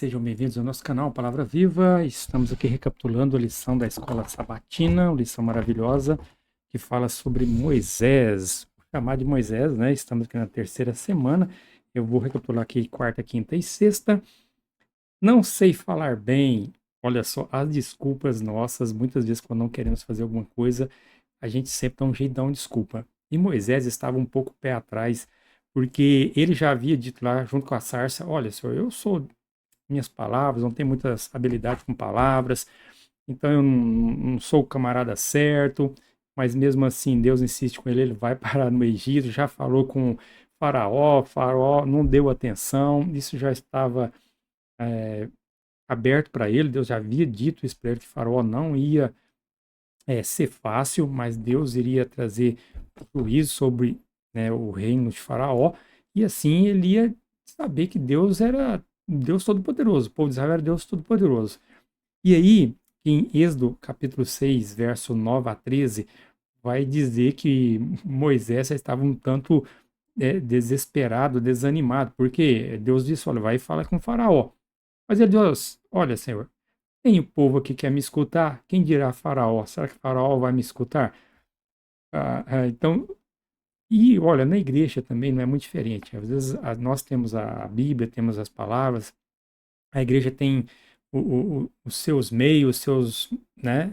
Sejam bem-vindos ao nosso canal Palavra Viva. Estamos aqui recapitulando a lição da Escola Sabatina, uma lição maravilhosa que fala sobre Moisés. Vou chamar de Moisés, né? Estamos aqui na terceira semana. Eu vou recapitular aqui quarta, quinta e sexta. Não sei falar bem. Olha só, as desculpas nossas, muitas vezes quando não queremos fazer alguma coisa, a gente sempre dá um jeito de dar uma desculpa. E Moisés estava um pouco pé atrás, porque ele já havia dito lá, junto com a sarça, olha, senhor, eu sou minhas palavras, não tenho muitas habilidades com palavras, então eu não sou o camarada certo, mas mesmo assim Deus insiste com ele, ele vai parar no Egito, já falou com Faraó não deu atenção, isso já estava aberto para ele, Deus já havia dito isso para ele, que Faraó não ia ser fácil, mas Deus iria trazer juízo sobre, né, o reino de Faraó, e assim ele ia saber que Deus era Deus Todo-Poderoso, o povo de Israel era Deus Todo-Poderoso. E aí, em Êxodo capítulo 6, verso 9 a 13, vai dizer que Moisés já estava um tanto desesperado, desanimado, porque Deus disse, olha, vai e fala com Faraó. Mas ele Deus, olha, Senhor, tem o povo aqui que quer me escutar, quem dirá Faraó? Será que Faraó vai me escutar? Então, e olha, na igreja também não é muito diferente. Às vezes nós temos a Bíblia, temos as palavras, a igreja tem os seus meios, seus, né,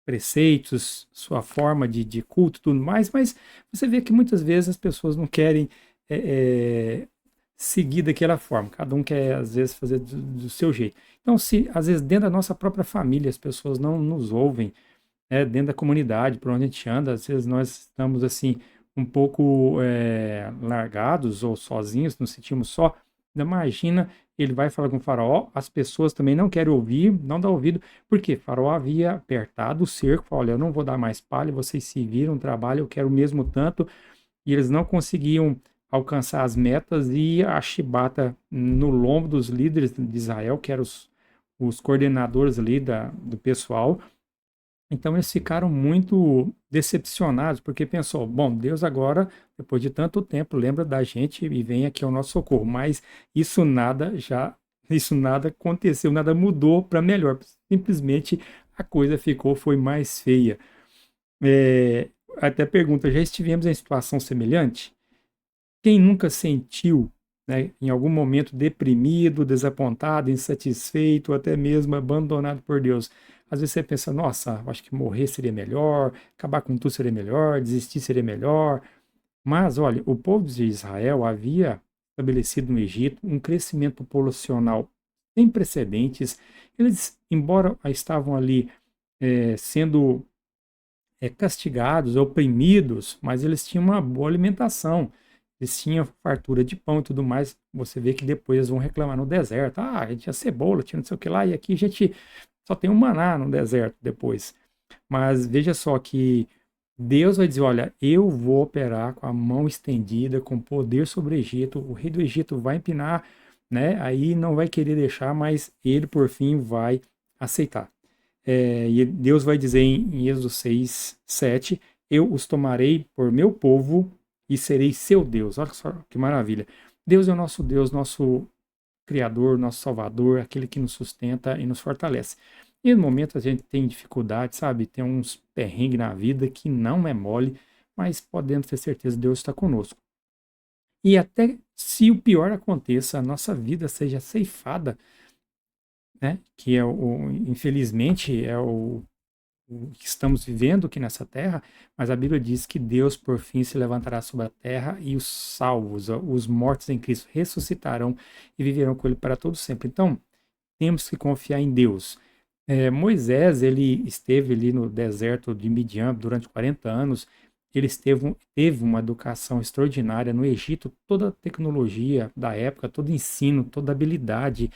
preceitos, sua forma de culto e tudo mais, mas você vê que muitas vezes as pessoas não querem seguir daquela forma. Cada um quer, às vezes, fazer do seu jeito. Então, se às vezes dentro da nossa própria família as pessoas não nos ouvem, dentro da comunidade, por onde a gente anda, às vezes nós estamos assim um pouco largados ou sozinhos, nos sentimos só. Imagina, ele vai falar com o faraó, as pessoas também não querem ouvir, não dá ouvido, porque o faraó havia apertado o cerco, falou, olha, eu não vou dar mais palha, vocês se viram, trabalham, eu quero o mesmo tanto, e eles não conseguiam alcançar as metas e a chibata no lombo dos líderes de Israel, que eram os coordenadores ali do pessoal. Então eles ficaram muito decepcionados, porque pensou, bom, Deus agora, depois de tanto tempo, lembra da gente e vem aqui ao nosso socorro. Mas isso nada aconteceu, nada mudou para melhor. Simplesmente a coisa foi mais feia. Até pergunta, já estivemos em situação semelhante? Quem nunca sentiu, né, em algum momento deprimido, desapontado, insatisfeito, ou até mesmo abandonado por Deus? Às vezes você pensa, nossa, acho que morrer seria melhor, acabar com tudo seria melhor, desistir seria melhor. Mas, olha, o povo de Israel havia estabelecido no Egito um crescimento populacional sem precedentes. Eles, embora estavam ali sendo castigados, oprimidos, mas eles tinham uma boa alimentação. Eles tinham fartura de pão e tudo mais. Você vê que depois eles vão reclamar no deserto. Ah, a gente tinha cebola, tinha não sei o que lá, e aqui a gente só tem um maná no deserto depois. Mas veja só que Deus vai dizer: olha, eu vou operar com a mão estendida, com poder sobre o Egito. O rei do Egito vai empinar, né? Aí não vai querer deixar, mas ele por fim vai aceitar. E Deus vai dizer em Êxodo 6, 7, eu os tomarei por meu povo e serei seu Deus. Olha só que maravilha. Deus é o nosso Deus, nosso Criador, nosso Salvador, aquele que nos sustenta e nos fortalece. E no momento a gente tem dificuldade, sabe? Tem uns perrengues na vida que não é mole, mas podemos ter certeza que Deus está conosco. E até se o pior aconteça, a nossa vida seja ceifada, né? Que infelizmente é o que estamos vivendo aqui nessa terra, mas a Bíblia diz que Deus por fim se levantará sobre a terra e os salvos, os mortos em Cristo ressuscitarão e viverão com ele para todo sempre. Então, temos que confiar em Deus. Moisés, ele esteve ali no deserto de Midian durante 40 anos, ele teve uma educação extraordinária no Egito, toda a tecnologia da época, todo ensino, toda habilidade,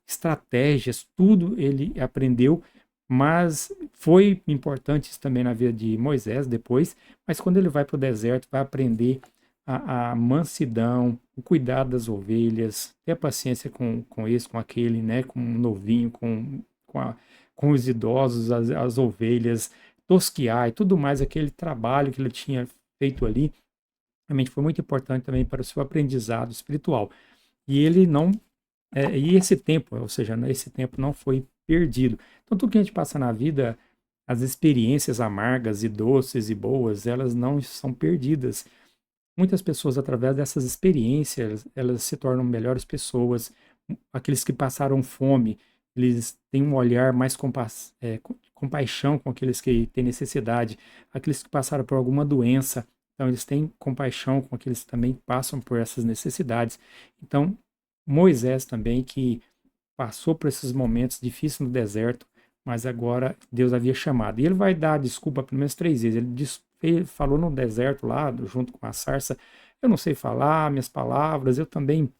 estratégias, tudo ele aprendeu, mas foi importante isso também na vida de Moisés depois, mas quando ele vai para o deserto, vai aprender a mansidão, o cuidado das ovelhas, ter a paciência com esse, com aquele, né, com o novinho, com os idosos, as ovelhas, tosquiar e tudo mais, aquele trabalho que ele tinha feito ali, realmente foi muito importante também para o seu aprendizado espiritual. E ele não E esse tempo, ou seja, esse tempo não foi perdido. Então, tudo que a gente passa na vida, as experiências amargas e doces e boas, elas não são perdidas. Muitas pessoas, através dessas experiências, elas se tornam melhores pessoas. Aqueles que passaram fome, eles têm um olhar mais compaixão com aqueles que têm necessidade. Aqueles que passaram por alguma doença, então eles têm compaixão com aqueles que também passam por essas necessidades. Então, Moisés também, que passou por esses momentos difíceis no deserto, mas agora Deus havia chamado. E ele vai dar desculpa pelo menos 3 vezes. Ele falou no deserto lá, junto com a sarça, eu não sei falar minhas palavras, eu também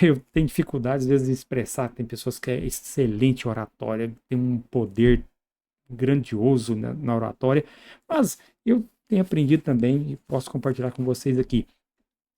eu tenho dificuldades às vezes de expressar. Tem pessoas que é excelente oratória, tem um poder grandioso na oratória, mas eu tenho aprendido também e posso compartilhar com vocês aqui.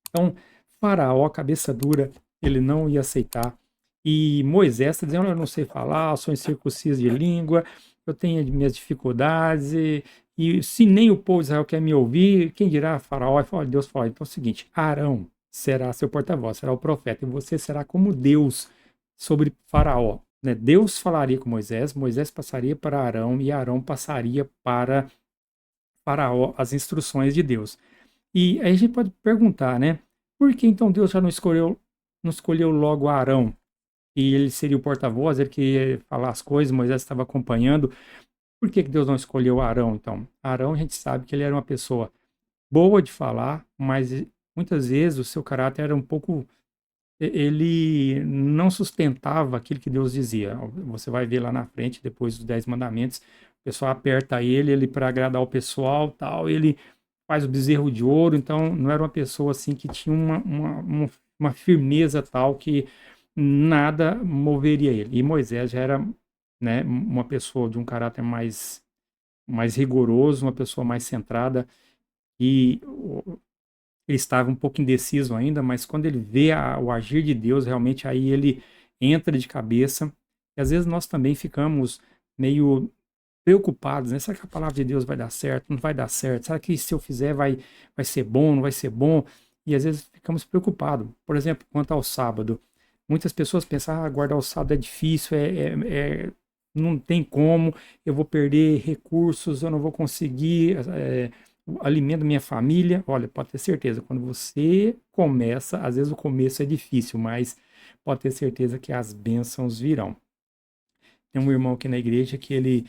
Então, Faraó, cabeça dura, ele não ia aceitar. E Moisés está dizendo: eu não sei falar, sou incircunciso de língua, eu tenho minhas dificuldades, e se nem o povo de Israel quer me ouvir, quem dirá Faraó? Deus falou: então é o seguinte, Arão será seu porta-voz, será o profeta, e você será como Deus sobre Faraó. Né? Deus falaria com Moisés, Moisés passaria para Arão, e Arão passaria para Faraó as instruções de Deus. E aí a gente pode perguntar, né? Por que então Deus já não escolheu logo Arão? E ele seria o porta-voz, ele queria falar as coisas, Moisés estava acompanhando. Por que Deus não escolheu Arão, então? Arão, a gente sabe que ele era uma pessoa boa de falar, mas muitas vezes o seu caráter era um pouco. Ele não sustentava aquilo que Deus dizia. Você vai ver lá na frente, depois dos 10 mandamentos, o pessoal aperta ele para agradar o pessoal, tal, ele faz o bezerro de ouro, então não era uma pessoa assim que tinha uma firmeza tal que nada moveria ele. E Moisés já era, né, uma pessoa de um caráter mais rigoroso, uma pessoa mais centrada, e ele estava um pouco indeciso ainda, mas quando ele vê o agir de Deus, realmente aí ele entra de cabeça. E às vezes nós também ficamos meio preocupados, né? Será que a palavra de Deus vai dar certo? Não vai dar certo? Será que se eu fizer vai ser bom? Não vai ser bom? E às vezes ficamos preocupados. Por exemplo, quanto ao sábado. Muitas pessoas pensam, guardar o sábado é difícil, não tem como, eu vou perder recursos, eu não vou conseguir o alimento da minha família. Olha, pode ter certeza, quando você começa, às vezes o começo é difícil, mas pode ter certeza que as bênçãos virão. Tem um irmão aqui na igreja que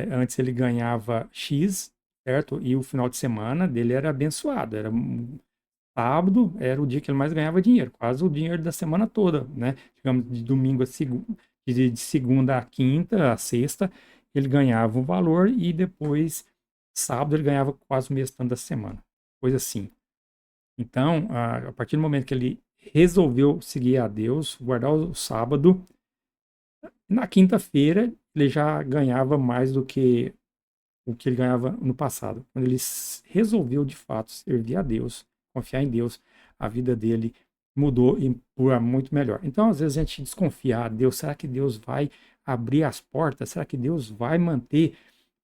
antes ele ganhava X, certo? E o final de semana dele era abençoado. Era sábado, era o dia que ele mais ganhava dinheiro, quase o dinheiro da semana toda, né? Digamos, de domingo a segunda, de segunda a quinta, a sexta, ele ganhava um valor e depois, sábado, ele ganhava quase o mesmo tanto da semana. Coisa assim. Então, a partir do momento que ele resolveu seguir a Deus, guardar o sábado, na quinta-feira ele já ganhava mais do que o que ele ganhava no passado. Quando ele resolveu de fato servir a Deus, confiar em Deus, a vida dele mudou e por muito melhor. Então, às vezes a gente desconfia, Deus, será que Deus vai abrir as portas? Será que Deus vai manter?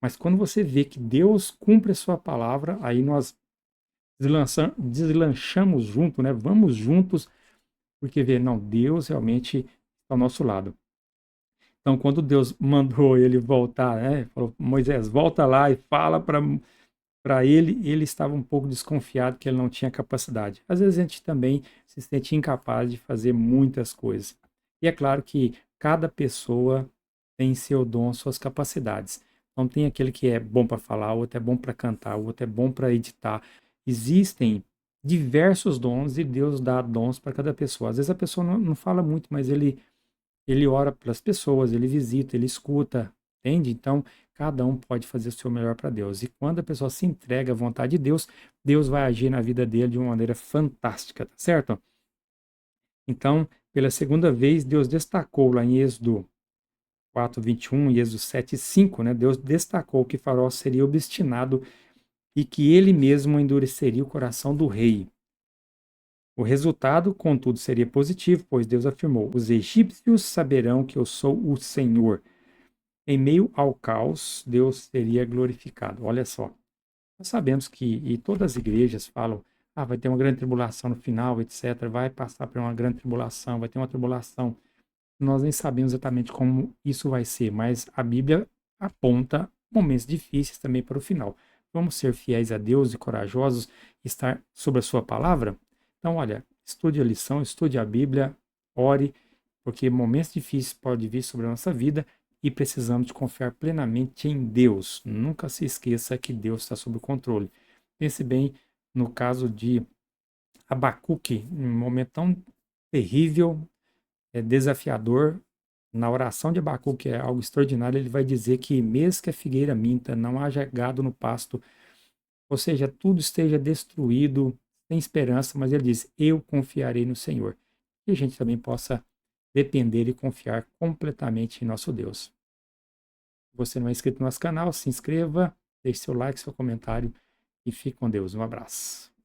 Mas quando você vê que Deus cumpre a sua palavra, aí nós deslanchamos junto, né? Vamos juntos, porque vê, não, Deus realmente está ao nosso lado. Então, quando Deus mandou ele voltar, né, falou, Moisés, volta lá e fala para ele, ele estava um pouco desconfiado que ele não tinha capacidade. Às vezes a gente também se sente incapaz de fazer muitas coisas. E é claro que cada pessoa tem seu dom, suas capacidades. Então, tem aquele que é bom para falar, o outro é bom para cantar, o outro é bom para editar. Existem diversos dons e Deus dá dons para cada pessoa. Às vezes a pessoa não fala muito, mas ele ora pelas pessoas, ele visita, ele escuta, entende? Então, cada um pode fazer o seu melhor para Deus. E quando a pessoa se entrega à vontade de Deus, Deus vai agir na vida dele de uma maneira fantástica, tá certo? Então, pela segunda vez, Deus destacou lá em Êxodo 4:21 e Êxodo 7:5, né? Deus destacou que Faraó seria obstinado e que ele mesmo endureceria o coração do rei. O resultado, contudo, seria positivo, pois Deus afirmou: os egípcios saberão que eu sou o Senhor. Em meio ao caos, Deus seria glorificado. Olha só, nós sabemos que, e todas as igrejas falam, vai ter uma grande tribulação no final, etc. Vai passar por uma grande tribulação, vai ter uma tribulação. nós nem sabemos exatamente como isso vai ser, mas a Bíblia aponta momentos difíceis também para o final. Vamos ser fiéis a Deus e corajosos, estar sobre a sua palavra? Então, olha, estude a lição, estude a Bíblia, ore, porque momentos difíceis podem vir sobre a nossa vida e precisamos de confiar plenamente em Deus. Nunca se esqueça que Deus está sob o controle. Pense bem no caso de Abacuque, um momento tão terrível, desafiador. Na oração de Abacuque, que é algo extraordinário, ele vai dizer que mesmo que a figueira minta, não haja gado no pasto, ou seja, tudo esteja destruído, sem esperança, mas ele diz: eu confiarei no Senhor. E a gente também possa depender e confiar completamente em nosso Deus. Se você não é inscrito no nosso canal, se inscreva, deixe seu like, seu comentário e fique com Deus. Um abraço.